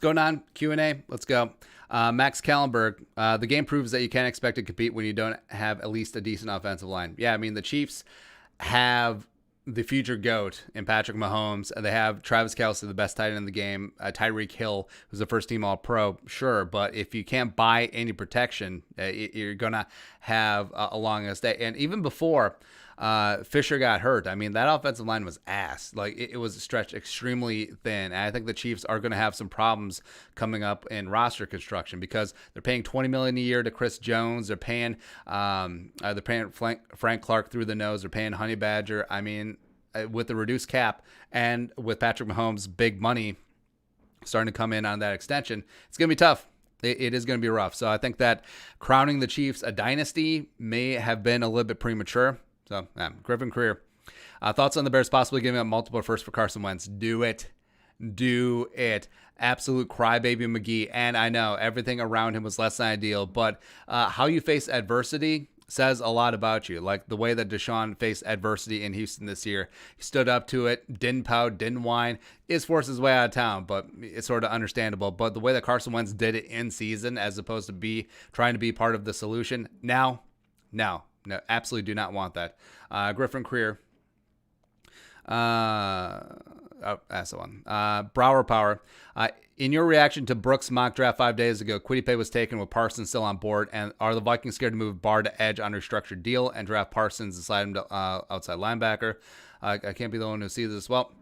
going on? Q&A. Let's go. Max Kallenberg, the game proves that you can't expect to compete when you don't have at least a decent offensive line. Yeah, I mean, the Chiefs have the future GOAT in Patrick Mahomes. They have Travis Kelce, the best tight end in the game. Tyreek Hill, who's the first team All-Pro, sure. But if you can't buy any protection, you're going to have a longest day. And even before Fisher got hurt, I mean, that offensive line was ass. Like, it was stretched extremely thin. And I think the Chiefs are going to have some problems coming up in roster construction because they're paying $20 million a year to Chris Jones. They're paying Frank Clark through the nose. They're paying Honey Badger. I mean, with the reduced cap and with Patrick Mahomes' big money starting to come in on that extension, it's going to be tough. It is going to be rough. So I think that crowning the Chiefs a dynasty may have been a little bit premature. So, Griffin Creer. Thoughts on the Bears possibly giving up multiple firsts for Carson Wentz? Do it. Do it. Absolute crybaby McGee. And I know everything around him was less than ideal, but how you face adversity says a lot about you. Like the way that Deshaun faced adversity in Houston this year. He stood up to it, didn't pout, didn't whine. Is forced his way out of town, but it's sort of understandable. But the way that Carson Wentz did it in season as opposed to trying to be part of the solution, no, absolutely do not want that. Griffin Creer. That's the one. Brower Power. In your reaction to Brooks' mock draft 5 days ago, Quiddy was taken with Parsons still on board. And are the Vikings scared to move Barr to edge on a restructured deal and draft Parsons and slide him to outside linebacker? I can't be the one who sees this. Well,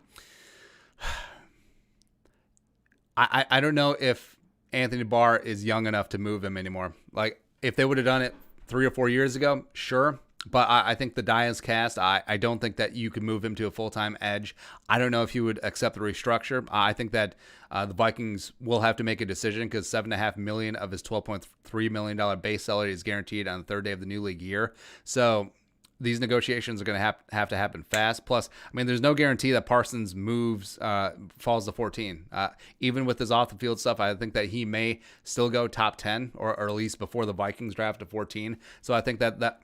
I don't know if Anthony Barr is young enough to move him anymore. Like, if they would have done it 3 or 4 years ago, sure. But I think the die is cast. I don't think that you could move him to a full-time edge. I don't know if he would accept the restructure. I think that the Vikings will have to make a decision because $7.5 million of his $12.3 million base salary is guaranteed on the third day of the new league year. So these negotiations are going to have to happen fast. Plus, I mean, there's no guarantee that Parsons falls to 14. Even with his off-the-field stuff, I think that he may still go top 10 or at least before the Vikings draft to 14. So I think that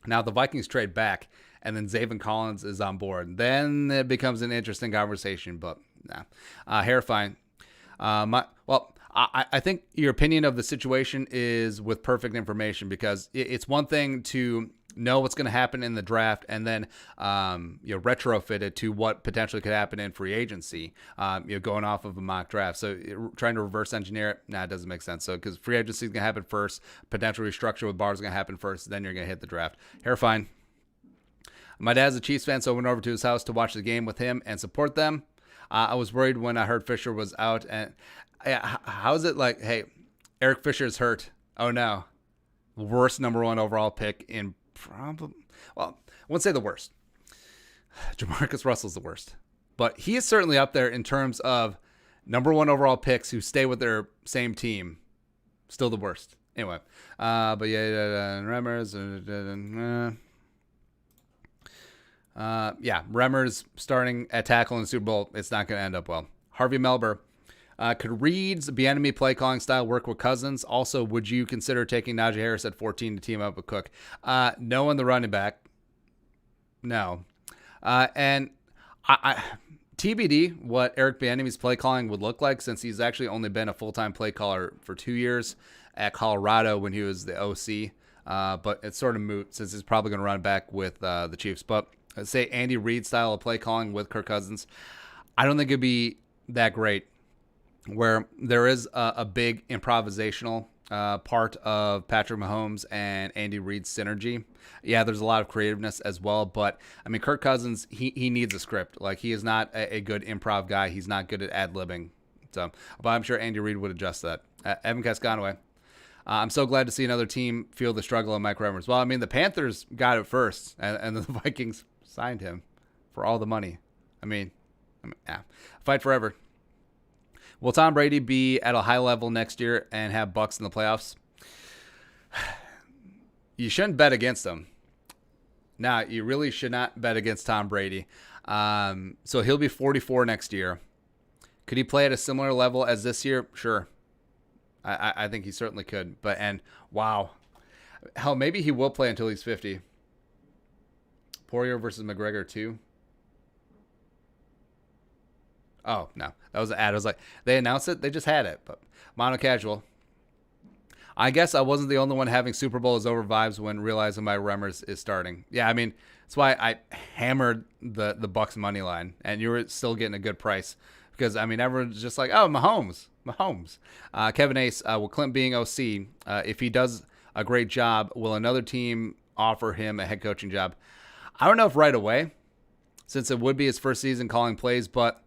now the Vikings trade back and then Zaven Collins is on board. Then it becomes an interesting conversation, but nah. Hairfine. I think your opinion of the situation is with perfect information because it's one thing to know what's going to happen in the draft and then retrofit it to what potentially could happen in free agency, going off of a mock draft. So trying to reverse engineer it, it doesn't make sense. So because free agency is going to happen first, potential restructure with Barr is going to happen first, then you're going to hit the draft. Hairfine. My dad's a Chiefs fan, so I went over to his house to watch the game with him and support them. I was worried when I heard Fisher was out. And how is it like, hey, Eric Fisher's hurt? Oh, no. Worst number 1 overall pick in probably, well, I wouldn't say the worst. Jamarcus Russell's the worst. But he is certainly up there in terms of number 1 overall picks who stay with their same team. Still the worst. Anyway. But yeah, Remmers. Remmers starting at tackle in the Super Bowl. It's not going to end up well. Harvey Melber. Could Reed's Bieniemy play calling style work with Cousins? Also, would you consider taking Najee Harris at 14 to team up with Cook? No on the running back. No. And I TBD what Eric Bieniemy's play calling would look like since he's actually only been a full-time play caller for 2 years at Colorado when he was the OC. But it's sort of moot since he's probably going to run back with the Chiefs. But let's say Andy Reid style of play calling with Kirk Cousins, I don't think it'd be that great. Where there is a big improvisational part of Patrick Mahomes and Andy Reid's synergy. Yeah, there's a lot of creativeness as well, but I mean, Kirk Cousins, he needs a script. Like, he is not a good improv guy. He's not good at ad-libbing. So, but I'm sure Andy Reid would adjust that. Evan Casconaway. I'm so glad to see another team feel the struggle of Mike Remmers. Well, I mean, the Panthers got it first, and the Vikings signed him for all the money. I mean, fight forever. Will Tom Brady be at a high level next year and have Bucks in the playoffs? You shouldn't bet against him. No, you really should not bet against Tom Brady. So he'll be 44 next year. Could he play at a similar level as this year? Sure. I think he certainly could. Wow. Hell, maybe he will play until he's 50. Poirier versus McGregor 2. Oh, no. That was an ad. I was like, they announced it. They just had it. But mono casual. I guess I wasn't the only one having Super Bowl is over vibes when realizing my Remmers is starting. Yeah, I mean, that's why I hammered the Bucks money line, and you were still getting a good price. Because, I mean, everyone's just like, oh, Mahomes. Kevin Ace, will Clint being OC, if he does a great job, will another team offer him a head coaching job? I don't know if right away, since it would be his first season calling plays, but,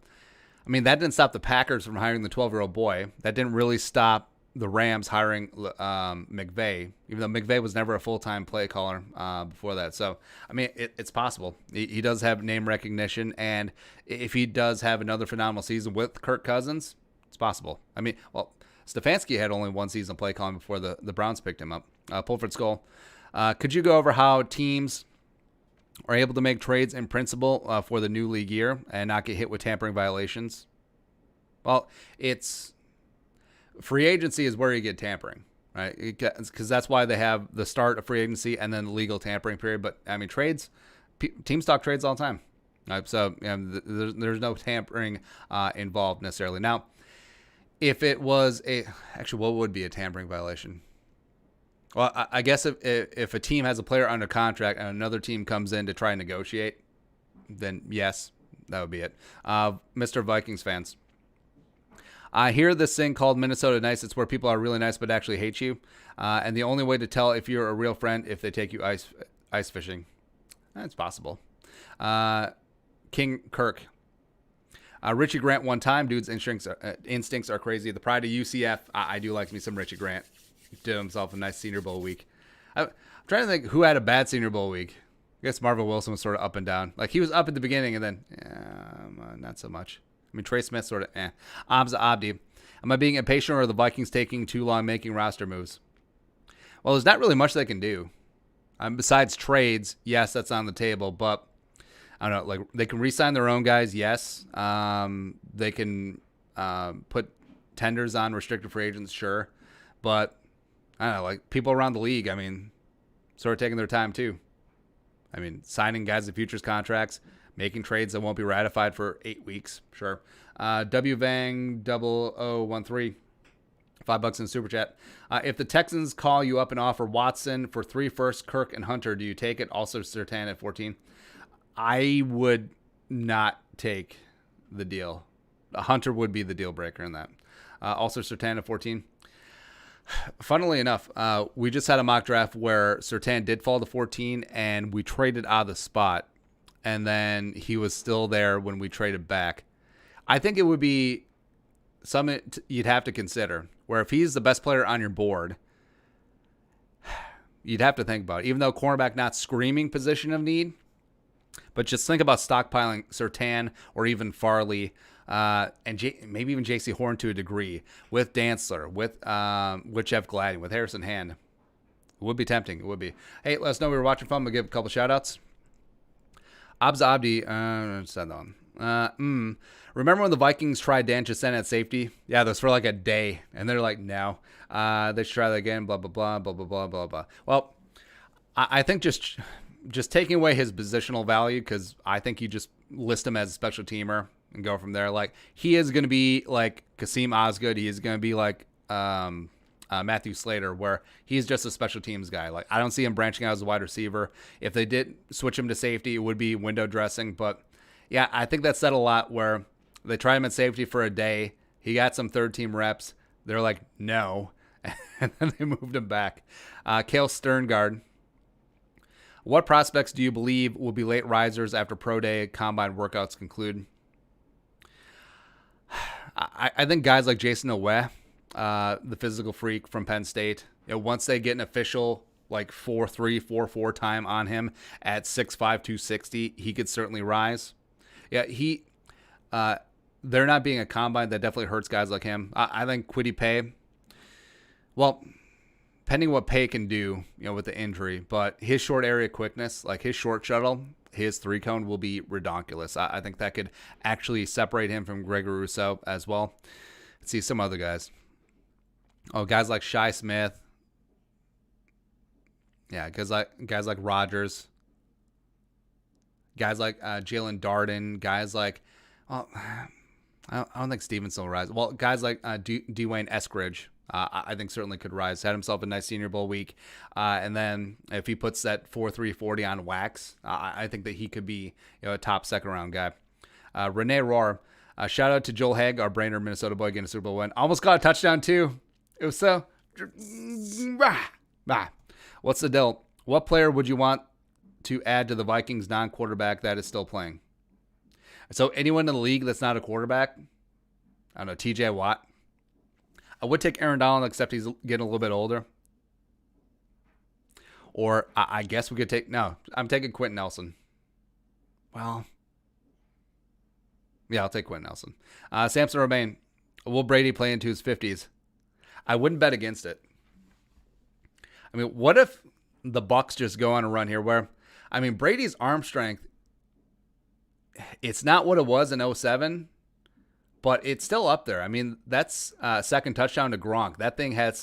I mean, that didn't stop the Packers from hiring the 12-year-old boy. That didn't really stop the Rams hiring McVay, even though McVay was never a full-time play caller before that. So, I mean, it's possible. He does have name recognition, and if he does have another phenomenal season with Kirk Cousins, it's possible. I mean, well, Stefanski had only one season play calling before the Browns picked him up. Pulford Skull, could you go over how teams are able to make trades in principle for the new league year and not get hit with tampering violations? Well, it's... free agency is where you get tampering, right? Because that's why they have the start of free agency and then the legal tampering period. But, I mean, trades, teams talk trades all the time. Right? So, you know, there's no tampering involved necessarily. Now, if it was actually, what would be a tampering violation? Well, I guess if a team has a player under contract and another team comes in to try and negotiate, then yes, that would be it. Mr. Vikings fans. I hear this thing called Minnesota Nice. It's where people are really nice but actually hate you. And the only way to tell if you're a real friend if they take you ice fishing. That's possible. King Kirk. Richie Grant one time. Dude's instincts are crazy. The pride of UCF. I do like me some Richie Grant. Did himself a nice Senior Bowl week. I'm trying to think who had a bad Senior Bowl week. I guess Marvin Wilson was sort of up and down. Like, he was up at the beginning and then not so much. I mean, Trey Smith sort of Abza Abdi. Am I being impatient or are the Vikings taking too long making roster moves? Well, there's not really much they can do. Besides trades, yes, that's on the table. But, I don't know, like, they can re-sign their own guys, yes. They can put tenders on restricted free agents, sure. But, I don't know, like, people around the league, I mean, sort of taking their time too. I mean, signing guys to futures contracts, making trades that won't be ratified for 8 weeks. Sure. WVang 0013, $5 in super chat. If the Texans call you up and offer Watson for 3 firsts, Kirk and Hunter, do you take it? Also Surtain at 14. I would not take the deal. Hunter would be the deal breaker in that. Also Surtain at 14. Funnily enough, we just had a mock draft where Surtain did fall to 14 and we traded out of the spot. And then he was still there when we traded back. I think it would be something you'd have to consider, where if he's the best player on your board, you'd have to think about it. Even though cornerback not screaming position of need, but just think about stockpiling Surtain or even Farley, and maybe even J.C. Horn to a degree, with Dantzler, with Jeff Gladden, with Harrison Hand. It would be tempting. It would be. Hey, let us know we were watching fun. We'll give a couple shout-outs. Abza Abdi, said that one. Remember when the Vikings tried Dan Chasson at safety? Yeah, that was for like a day. And they're like, no. They should try that again, blah, blah, blah, blah, blah, blah, blah, blah. Well, I think just taking away his positional value, because I think you just list him as a special teamer and go from there. Like, he is going to be like Kasim Osgood. He is going to be like Matthew Slater, where he's just a special teams guy. Like, I don't see him branching out as a wide receiver. If they did switch him to safety, it would be window dressing. But yeah, I think that said a lot, where they tried him at safety for a day. He got some third team reps. They're like, no. And then they moved him back. Kale Sterngard. What prospects do you believe will be late risers after pro day combine workouts conclude? I think guys like Jason Owe, the physical freak from Penn State, once they get an official like 4.3, 4.4 time on him at 6'5", 260, he could certainly rise. Yeah, they're not being a combine. That definitely hurts guys like him. I think Kwity Paye, well, depending what Paye can do, with the injury, but his short area quickness, like his short shuttle, his 3-cone will be redonkulous. I think that could actually separate him from Gregory Rousseau as well. Let's see some other guys. Oh, guys like Shi Smith. Yeah, guys like Rodgers. Guys like Jalen Darden. Guys like, I don't think Stevenson will rise. Well, guys like Dwayne Eskridge, I think certainly could rise. Had himself a nice Senior Bowl week. And then if he puts that 4.340 on wax, I think that he could be a top second-round guy. Renee Rohr, shout out to Joel Haig, our Brainerd, Minnesota boy, getting a Super Bowl win. Almost got a touchdown, too. It was so... What's the deal? What player would you want to add to the Vikings non-quarterback that is still playing? So anyone in the league that's not a quarterback, I don't know, TJ Watt. I would take Aaron Donald, except he's getting a little bit older. Or I guess we could take, no, I'm taking Quentin Nelson. Well, yeah, I'll take Quentin Nelson. Samson Romaine, will Brady play into his 50s? I wouldn't bet against it. I mean, what if the Bucs just go on a run here where, I mean, Brady's arm strength, it's not what it was in 2007, but it's still up there. I mean, that's second touchdown to Gronk. That thing had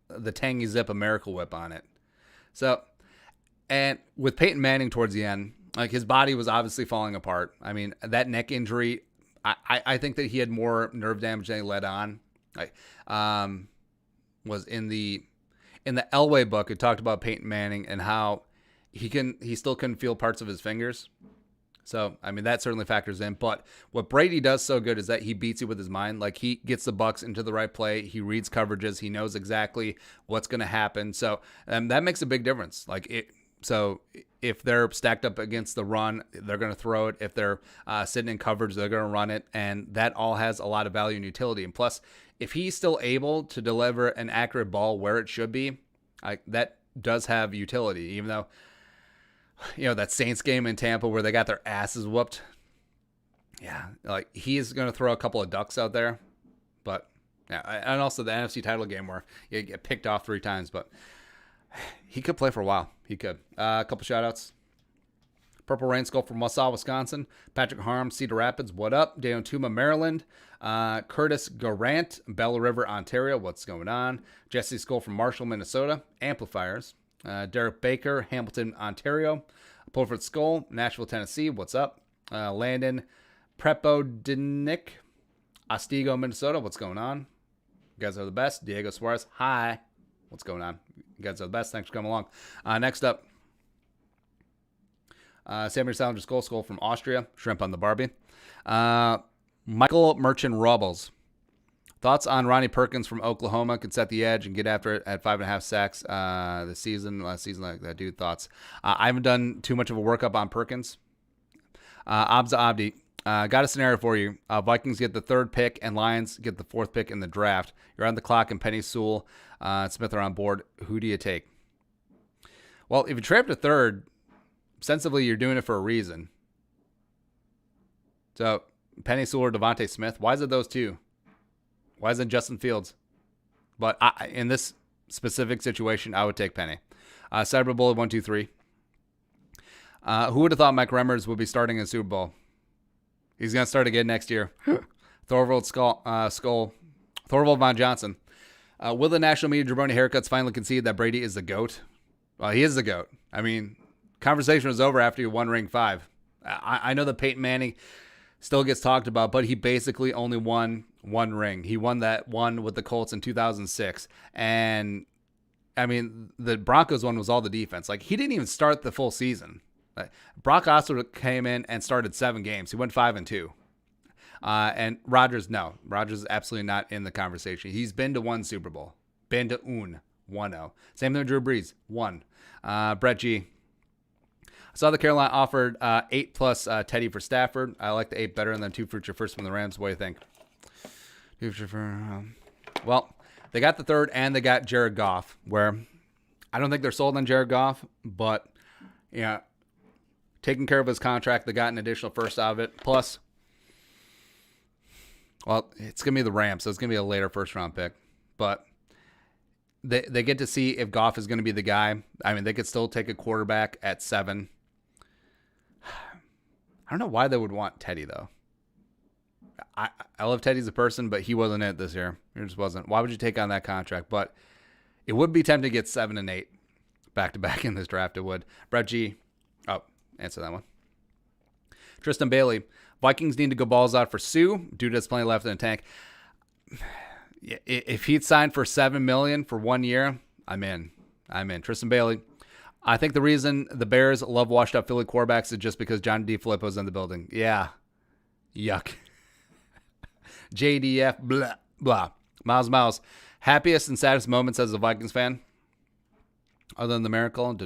the Tangy Zip, a Miracle Whip on it. So, and with Peyton Manning towards the end, like his body was obviously falling apart. I mean, that neck injury, I think that he had more nerve damage than he let on. Was in the Elway book, it talked about Peyton Manning and how he still couldn't feel parts of his fingers. So, I mean, that certainly factors in. But what Brady does so good is that he beats you with his mind. Like, he gets the Bucs into the right play. He reads coverages. He knows exactly what's going to happen. So, that makes a big difference. So, if they're stacked up against the run, they're going to throw it. If they're sitting in coverage, they're going to run it. And that all has a lot of value and utility. And plus, if he's still able to deliver an accurate ball where it should be, that does have utility, even though, that Saints game in Tampa where they got their asses whooped. Yeah, like he's going to throw a couple of ducks out there. But, yeah, and also the NFC title game where you get picked off 3 times. But he could play for a while. He could. A couple shout-outs. Purple Rain Skull from Wausau, Wisconsin. Patrick Harm, Cedar Rapids, what up? Dayon Tuma, Maryland. Curtis Garant, Bella River, Ontario, what's going on? Jesse Skull from Marshall, Minnesota. Amplifiers. Derek Baker, Hamilton, Ontario. Pulford Skull, Nashville, Tennessee, what's up? Landon Prepodinick, Otsego, Minnesota, what's going on? You guys are the best. Diego Suarez, hi. What's going on? You guys are the best. Thanks for coming along. Next up, Samuel Salinger Skull from Austria. Shrimp on the Barbie. Michael Merchant Rubbles. Thoughts on Ronnie Perkins from Oklahoma? Could set the edge and get after it at 5.5 sacks last season. Like that dude. Thoughts? I haven't done too much of a workup on Perkins. Abza Abdi. Got a scenario for you. Vikings get the 3rd pick and Lions get the 4th pick in the draft. You're on the clock and Penny Sewell and Smith are on board. Who do you take? Well, if you trade up to 3rd, ostensibly you're doing it for a reason. So Penny Sewell or Devontae Smith. Why is it those two? Why isn't Justin Fields? But in this specific situation, I would take Penny. Cyberbullet 123. Who would have thought Mike Remmers would be starting in the Super Bowl? He's going to start again next year. Thorvald Von Johnson. Will the national media jabroni haircuts finally concede that Brady is the GOAT? Well, he is the GOAT. I mean, conversation was over after he won Ring 5. I know that Peyton Manning still gets talked about, but he basically only won 1 ring. He won that one with the Colts in 2006. And, I mean, the Broncos one was all the defense. Like, he didn't even start the full season. Brock Osweiler came in and started 7 games. He went 5-2. And Rodgers, no. Rodgers is absolutely not in the conversation. He's been to 1 Super Bowl. Been to 1-0. Same thing with Drew Brees. 1. Brett G. I saw the Carolina offered 8 plus Teddy for Stafford. I like the 8 better than 2 future first from the Rams. What do you think? Well, they got the 3rd and they got Jared Goff, where I don't think they're sold on Jared Goff, but yeah, taking care of his contract, they got an additional first out of it. Plus, well, it's going to be the Rams, so it's going to be a later first-round pick. But they get to see if Goff is going to be the guy. I mean, they could still take a quarterback at 7. I don't know why they would want Teddy, though. I love Teddy as a person, but he wasn't it this year. He just wasn't. Why would you take on that contract? But it would be tempting to get 7 and 8 back-to-back in this draft. It would. Brett G. Oh, answer that one. Tristan Bailey. Vikings need to go balls out for Sue. Dude has plenty left in the tank. If he'd signed for $7 million for 1 year, I'm in. Tristan Bailey. I think the reason the Bears love washed-up Philly quarterbacks is just because John DeFilippo's in the building. Yeah. Yuck. JDF, blah, blah. Miles. Happiest and saddest moments as a Vikings fan? Other than the miracle?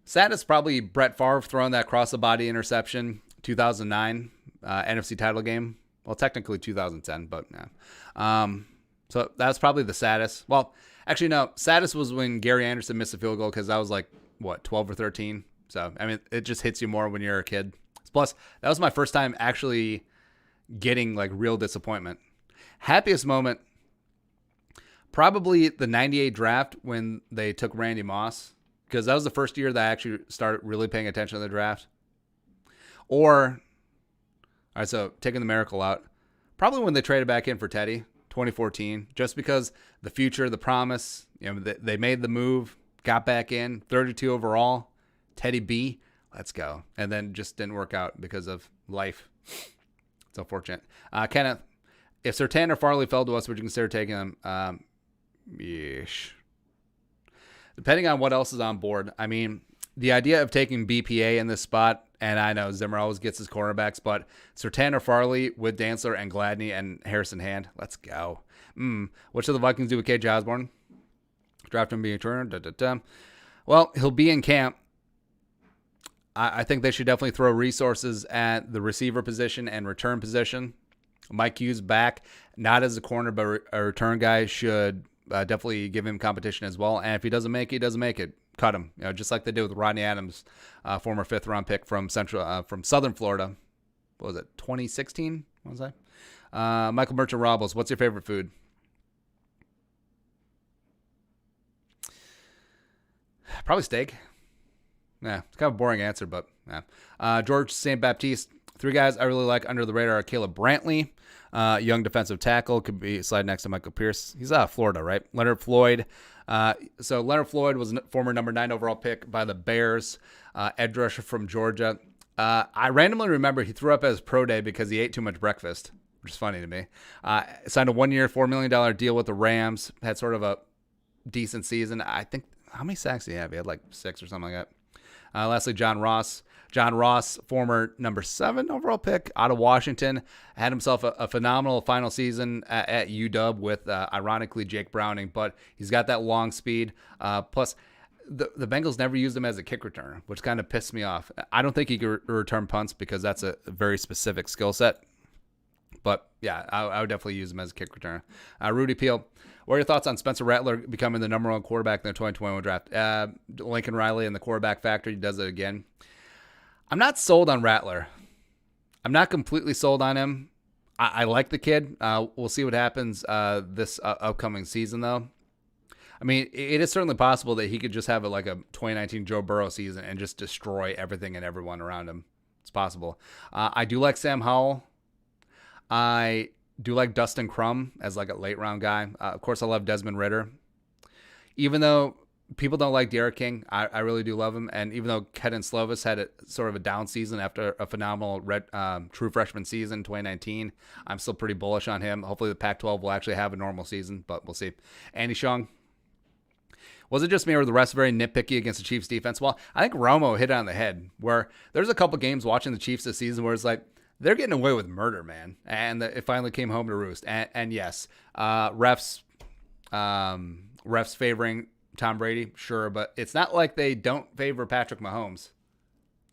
Saddest probably Brett Favre throwing that cross-the-body interception, 2009 NFC title game. Well, technically 2010, but yeah. So that's probably the saddest. Well, actually, no. Saddest was when Gary Anderson missed a field goal because I was like, 12 or 13? So, I mean, it just hits you more when you're a kid. Plus, that was my first time actually getting like real disappointment. Happiest moment, probably the 98 draft when they took Randy Moss, because that was the first year that I actually started really paying attention to the draft. Or, all right, so taking the miracle out, probably when they traded back in for Teddy, 2014, just because the future, the promise, they made the move, got back in, 32 overall, Teddy B, let's go. And then just didn't work out because of life. It's unfortunate. Kenneth, if Surtain or Farley fell to us, would you consider taking them? Yeesh. Depending on what else is on board. I mean, the idea of taking BPA in this spot, and I know Zimmer always gets his cornerbacks, but Surtain or Farley with Dantzler and Gladney and Harrison Hand, let's go. What should the Vikings do with KJ Osborne? Draft him being returned. Well, he'll be in camp. I think they should definitely throw resources at the receiver position and return position. Mike Hughes back, not as a corner, but a return guy should definitely give him competition as well. And if he doesn't make it, he doesn't make it. Cut him, just like they did with Rodney Adams, former 5th-round pick from Southern Florida. What was it, 2016? What was that? Michael Merchant Robles, what's your favorite food? Probably steak. Yeah, it's kind of a boring answer, but yeah. George St. Baptiste. 3 guys I really like under the radar are Caleb Brantley, young defensive tackle, could be slide next to Michael Pierce. He's out of Florida, right? Leonard Floyd. So Leonard Floyd was a former number 9 overall pick by the Bears, edge rusher from Georgia. I randomly remember he threw up at his pro day because he ate too much breakfast, which is funny to me. Signed a 1-year, $4 million deal with the Rams. Had sort of a decent season. I think, how many sacks did he have? He had like 6 or something like that. Lastly, John Ross. John Ross, former number 7 overall pick out of Washington, had himself a phenomenal final season at UW with, ironically, Jake Browning. But he's got that long speed. Plus, the Bengals never used him as a kick returner, which kind of pissed me off. I don't think he could return punts because that's a very specific skill set. But, yeah, I would definitely use him as a kick returner. Rudy Peel. What are your thoughts on Spencer Rattler becoming the number 1 quarterback in the 2021 draft? Lincoln Riley and the quarterback factory does it again. I'm not sold on Rattler. I'm not completely sold on him. I like the kid. We'll see what happens this upcoming season, though. I mean, it is certainly possible that he could just have a 2019 Joe Burrow season and just destroy everything and everyone around him. It's possible. I do like Sam Howell. I do like Dustin Crum as a late round guy. Of course, I love Desmond Ridder. Even though people don't like Derek King, I really do love him. And even though Kedon Slovis had sort of a down season after a phenomenal true freshman season, 2019, I'm still pretty bullish on him. Hopefully the Pac-12 will actually have a normal season, but we'll see. Andy Shong. Was it just me or the rest very nitpicky against the Chiefs defense? Well, I think Romo hit it on the head, where there's a couple games watching the Chiefs this season where it's like, they're getting away with murder, man. And it finally came home to roost. And yes, refs favoring Tom Brady, sure, but it's not like they don't favor Patrick Mahomes.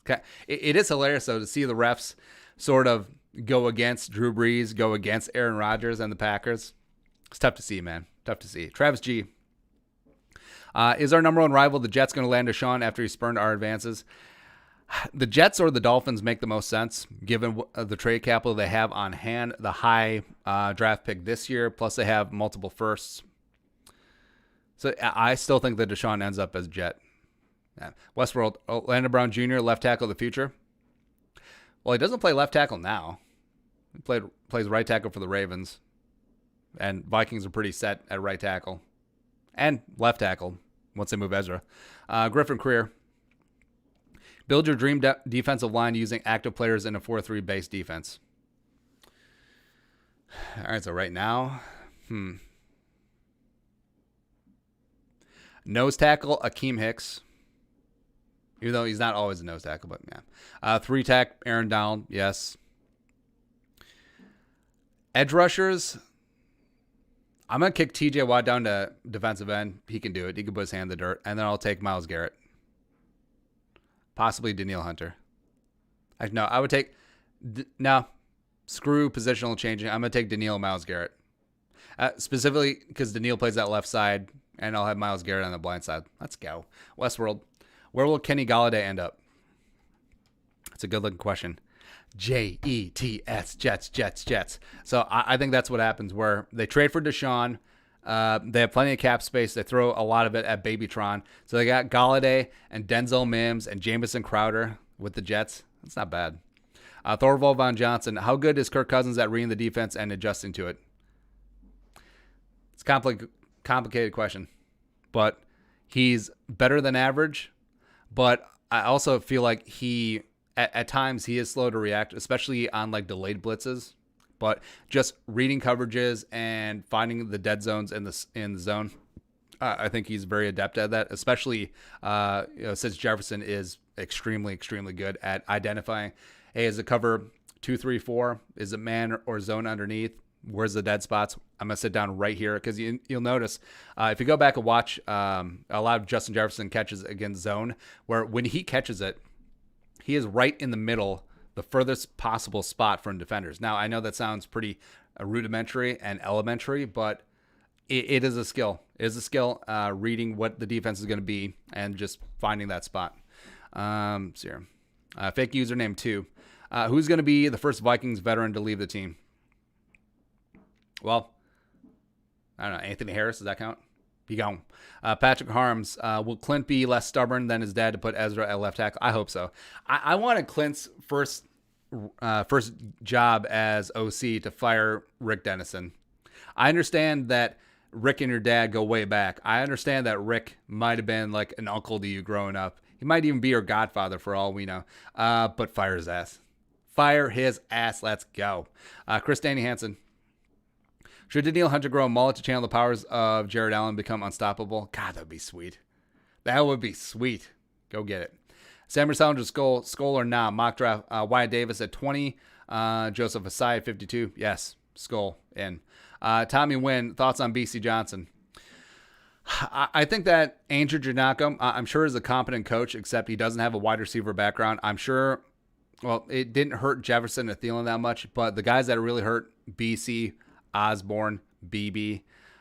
Okay, it is hilarious though to see the refs sort of go against Drew Brees, go against Aaron Rodgers and the Packers. It's tough to see, man. Tough to see. Travis G. Is our number 1 rival the Jets going to land Deshaun after he spurned our advances? The Jets or the Dolphins make the most sense, given the trade capital they have on hand, the high draft pick this year, plus they have multiple firsts. So I still think that Deshaun ends up as Jet. Yeah. Westworld, Orlando Brown Jr., left tackle of the future. Well, he doesn't play left tackle now. He plays right tackle for the Ravens. And Vikings are pretty set at right tackle. And left tackle once they move Ezra. Griffin Creer. Build your dream defensive line using active players in a 4-3 base defense. All right, so right now, nose tackle, Akeem Hicks. Even though he's not always a nose tackle, but yeah. 3-tack, Aaron Donald, yes. Edge rushers, I'm going to kick TJ Watt down to defensive end. He can do it. He can put his hand in the dirt. And then I'll take Myles Garrett. Possibly Danielle Hunter. No, I would take... No, screw positional changing. I'm going to take Danielle Myles Garrett. Specifically because Danielle plays that left side, and I'll have Myles Garrett on the blind side. Let's go. Westworld. Where will Kenny Gallaudet end up? That's a good-looking question. Jets, Jets. So I think that's what happens where they trade for Deshaun. They have plenty of cap space. They throw a lot of it at Babytron. So they got Gallaudet and Denzel Mims and Jamison Crowder with the Jets. That's not bad. Thorvald Von Johnson. How good is Kirk Cousins at reading the defense and adjusting to it? It's a complicated question. But he's better than average. But I also feel like he... At times, he is slow to react, especially on like delayed blitzes. But just reading coverages and finding the dead zones in the zone, I think he's very adept at that. Especially since Jefferson is extremely good at identifying, hey, is it cover 2, 3, 4? Is it man or zone underneath? Where's the dead spots? I'm gonna sit down right here because you'll notice if you go back and watch a lot of Justin Jefferson catches against zone, where when he catches it, he is right in the middle, the furthest possible spot from defenders. Now, I know that sounds pretty rudimentary and elementary, but it is a skill. It is a skill reading what the defense is going to be and just finding that spot. Fake username 2. Who's going to be the first Vikings veteran to leave the team? Well, I don't know. Anthony Harris, does that count? Be gone. Patrick Harms. Will Clint be less stubborn than his dad to put Ezra at left tackle? I hope so. I wanted Clint's first job as OC to fire Rick Dennison. I understand that Rick and your dad go way back. I understand that Rick might have been like an uncle to you growing up. He might even be your godfather for all we know. But fire his ass. Fire his ass. Let's go. Chris Danny Hansen. Should Danielle Hunter grow a mullet to channel the powers of Jared Allen and become unstoppable? God, that would be sweet. That would be sweet. Go get it. Sam Salinger, Skull or nah? Mock draft. Wyatt Davis at 20. Joseph Asai at 52. Yes, Skull in. Tommy Wynn, thoughts on BC Johnson? I think that Andrew Janako, I'm sure is a competent coach, except he doesn't have a wide receiver background. I'm sure, well, it didn't hurt Jefferson and Thielen that much, but the guys that really hurt BC, Osborne, BB,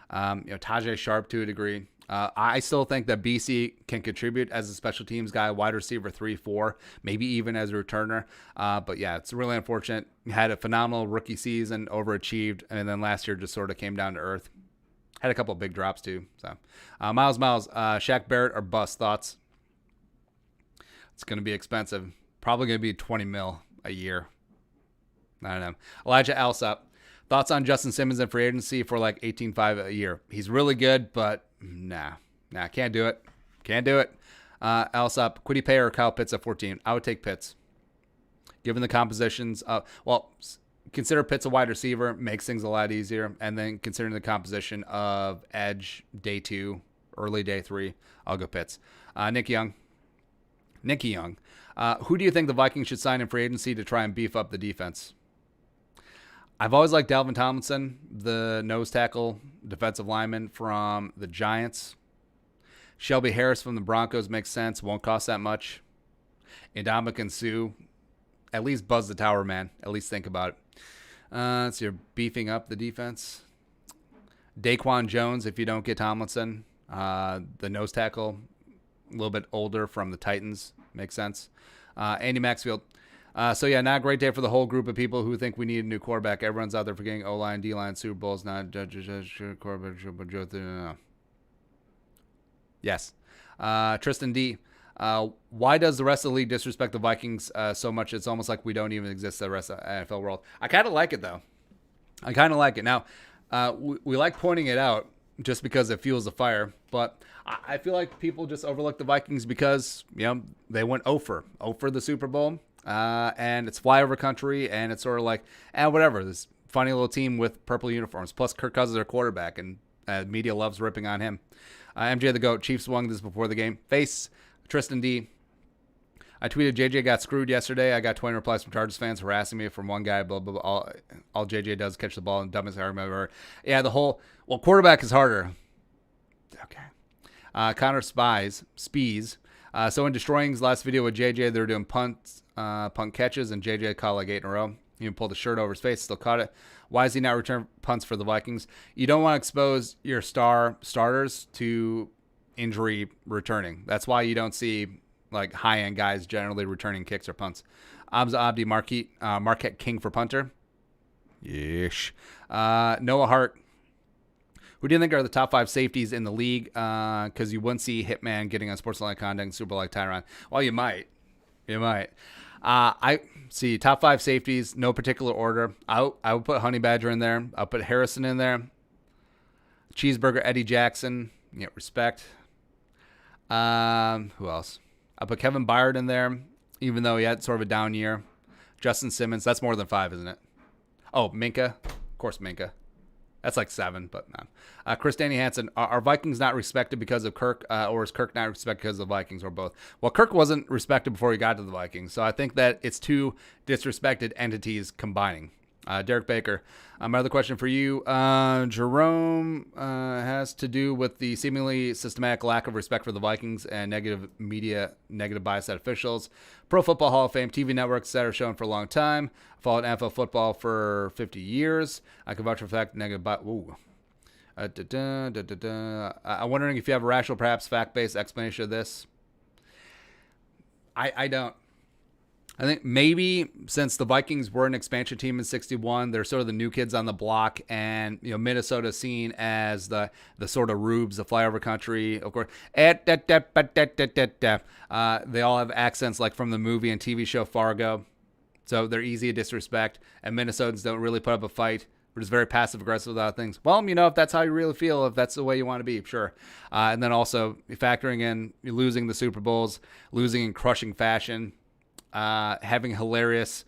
Tajay Sharp to a degree. I still think that BC can contribute as a special teams guy, wide receiver 3-4, maybe even as a returner. But yeah, it's really unfortunate. He had a phenomenal rookie season, overachieved, and then last year just sort of came down to earth. Had a couple of big drops too. So, Miles, Shaq Barrett or bust thoughts? It's going to be expensive. Probably going to be 20 mil a year. I don't know. Elijah Alsop. Thoughts on Justin Simmons in free agency for like 18.5 a year? He's really good, but nah, can't do it. Alsop, Quiddy Pay or Kyle Pitts at 14? I would take Pitts. Given the compositions, consider Pitts a wide receiver, makes things a lot easier. And then considering the composition of edge day 2, early day 3, I'll go Pitts. Nicky Young. Who do you think the Vikings should sign in free agency to try and beef up the defense? I've always liked Dalvin Tomlinson, the nose tackle, defensive lineman from the Giants. Shelby Harris from the Broncos makes sense. Won't cost that much. Ndamukong Suh, at least buzz the tower, man. At least think about it. So you're beefing up the defense. Daquan Jones, if you don't get Tomlinson. The nose tackle, a little bit older from the Titans. Makes sense. Andy Maxfield. Not a great day for the whole group of people who think we need a new quarterback. Everyone's out there forgetting O-line, D-line, Super Bowls, not quarterback. No. Yes. Tristan D. Why does the rest of the league disrespect the Vikings so much? It's almost like we don't even exist in the rest of the NFL world. I kind of like it, though. Now, we like pointing it out, just because it fuels the fire. But I feel like people just overlook the Vikings because, they went 0 for the Super Bowl. And it's flyover country, and it's sort of like, whatever, this funny little team with purple uniforms. Plus, Kirk Cousins is their quarterback, and media loves ripping on him. MJ the GOAT, Chiefs won this before the game. Face, Tristan D. I tweeted JJ got screwed yesterday. I got 20 replies from Chargers fans harassing me from one guy. Blah, blah, blah. All JJ does is catch the ball and dumbest argument ever. Yeah, quarterback is harder. Okay. Connor Spies. So in Destroying's last video with JJ, they were doing punt catches, and JJ caught like 8 in a row. He even pulled the shirt over his face, still caught it. Why is he not returning punts for the Vikings? You don't want to expose your starters to injury returning. That's why you don't see like high-end guys generally returning kicks or punts. Hamza Abdi Marquette King for punter. Yeesh. Noah Hart. Who do you think are the top 5 safeties in the league? Because you wouldn't see Hitman getting on Sportsline conduct in Super Bowl like Tyron. Well, you might. I see top 5 safeties, no particular order. I would put Honey Badger in there. I'll put Harrison in there. Cheeseburger Eddie Jackson. Respect. Who else? I'll put Kevin Byard in there, even though he had sort of a down year. Justin Simmons. That's more than 5, isn't it? Oh, Minka. Of course, Minka. That's like 7, but no. Chris Danny Hansen, are Vikings not respected because of Kirk, or is Kirk not respected because of the Vikings, or both? Well, Kirk wasn't respected before he got to the Vikings, so I think that it's 2 disrespected entities combining. Derek Baker, my other question for you, Jerome has to do with the seemingly systematic lack of respect for the Vikings and negative bias at officials. Pro Football Hall of Fame TV networks that are shown for a long time. I followed NFL football for 50 years. I can vouch for the fact negative bias. I'm wondering if you have a rational, perhaps fact-based explanation of this. I don't. I think maybe since the Vikings were an expansion team in 61, they're sort of the new kids on the block, and Minnesota seen as the sort of rubes, the flyover country. Of course, they all have accents like from the movie and TV show Fargo, so they're easy to disrespect. And Minnesotans don't really put up a fight. We're just very passive aggressive about things. Well, if that's how you really feel, if that's the way you want to be, sure. And then also factoring in losing the Super Bowls, losing in crushing fashion. Having hilarious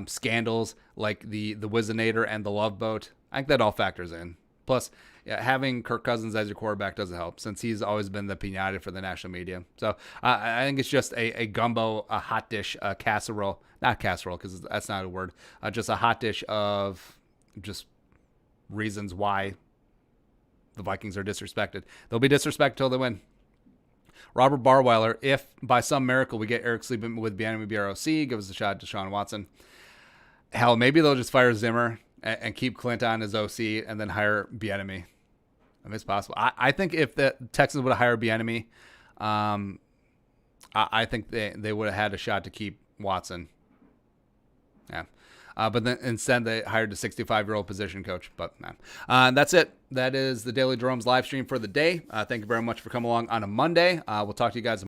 scandals like the Wizinator and the Love Boat. I think that all factors in. Plus, having Kirk Cousins as your quarterback doesn't help since he's always been the piñata for the national media. So I think it's just a gumbo, a hot dish, a casserole. Not casserole because that's not a word. Just a hot dish of just reasons why the Vikings are disrespected. They'll be disrespected until they win. Robert Barweiler, if by some miracle we get Eric sleeping with Bieniemy BROC, give us a shot to Deshaun Watson. Hell, maybe they'll just fire Zimmer and keep Clint on as OC and then hire Bieniemy. I mean, it's possible. I think if the Texans would have hired Bieniemy, I think they would have had a shot to keep Watson. Yeah. But then instead they hired a 65-year-old position coach. But that's it. That is the Daily Jerome's live stream for the day. Thank you very much for coming along on a Monday. We'll talk to you guys